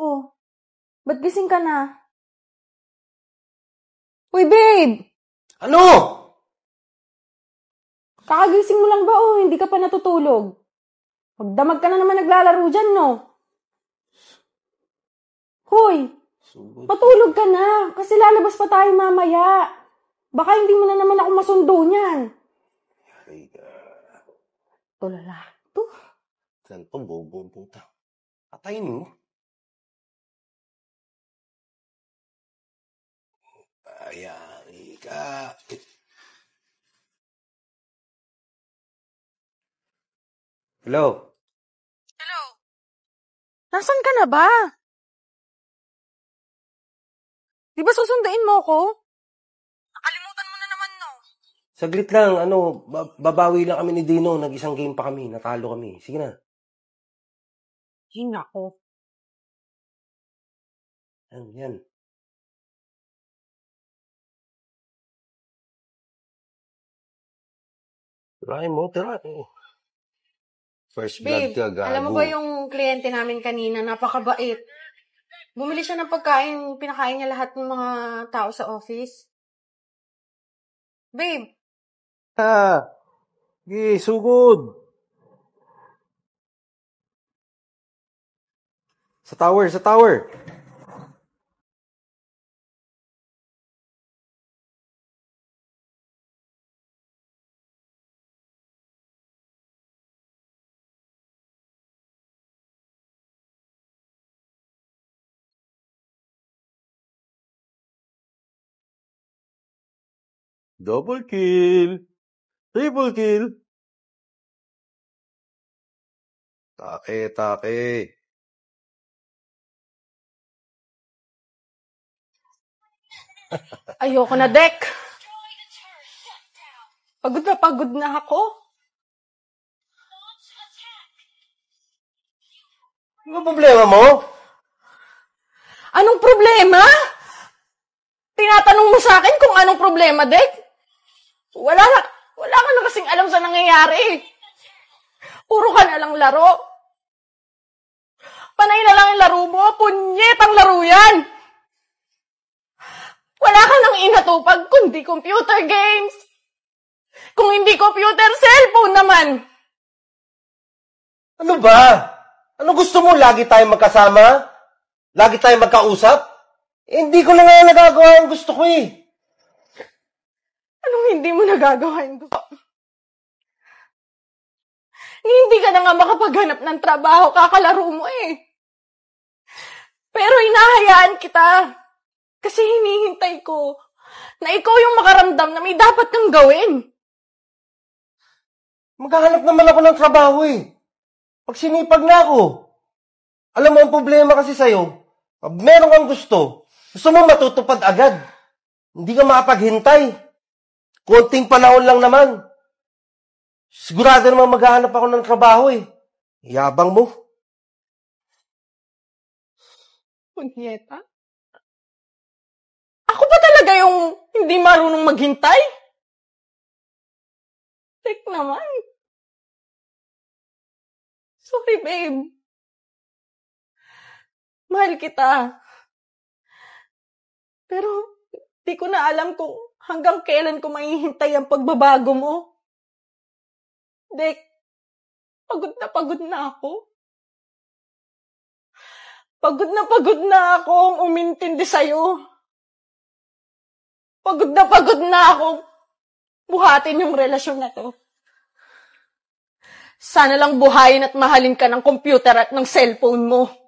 Oh, ba't gising ka na? Uy, babe! Ano? Kakagising mo lang ba o hindi ka pa natutulog? Magdamag ka na naman naglalaro dyan, no? Hoy! Sugod. Matulog ka na, kasi lalabas pa tayo mamaya. Baka hindi mo na naman ako masundo niyan. Ay, Tulala. To. saan to? Bobo ang puta. Patayin mo. Ay, ka. Hello? Hello? Nasaan ka na ba? Di ba susunduin mo ko? Nakalimutan mo na naman, no? Saglit lang, babawi lang kami ni Dino. Nag-isang game pa kami. Natalo kami. Sige na. Nako. Yan. Tirahin mo, tirahin. First blood Babe, ka, gago. alam mo ba yung kliyente namin kanina, napakabait. Bumili siya ng pagkain, pinakain niya lahat ng mga tao sa office. Babe, Sige, sugod. Sa tower. Double kill. Triple kill. Take. ayoko na, Dek. Pagod na ako. Ano problema mo? Anong problema? Tinatanong mo sa akin kung anong problema, Dek? Wala ka na kasing alam sa nangyayari. Puro ka na lang laro. Panay na lang yung laro mo. Punyet ang laro yan. Wala ka nang inatupag kundi computer games. Kung hindi computer, cellphone naman. Ano ba? Ano gusto mo? Lagi tayong magkasama? Lagi tayong magkausap? Hindi ko na nga nagagawa yung gusto ko eh. Anong hindi mo nagagawa yung gusto? Hindi ka na nga makapaghanap ng trabaho, kakalaro mo eh. Pero hinahayaan kita. Kasi hinihintay ko na ikaw yung makaramdam na may dapat kang gawin. Maghahanap naman ako ng trabaho eh. Pag sinipag na ako. Alam mo, ang problema kasi sa'yo, pag meron kang gusto mo matutupad agad. Hindi ka makapaghintay. Konting panahon lang naman. Sigurado naman maghahanap ako ng trabaho eh. Yabang mo. Punyeta? Ako ba talaga yung hindi marunong maghintay? Tek naman. Sorry, babe. Mahal kita. Pero, di ko na alam kung hanggang kailan ko mahihintay ang pagbabago mo. Dek, pagod na ako. Pagod na akong umintindi sa'yo. Pagod na akong buhatin yung relasyon na to. Sana lang buhayin at mahalin ka ng computer at ng cellphone mo.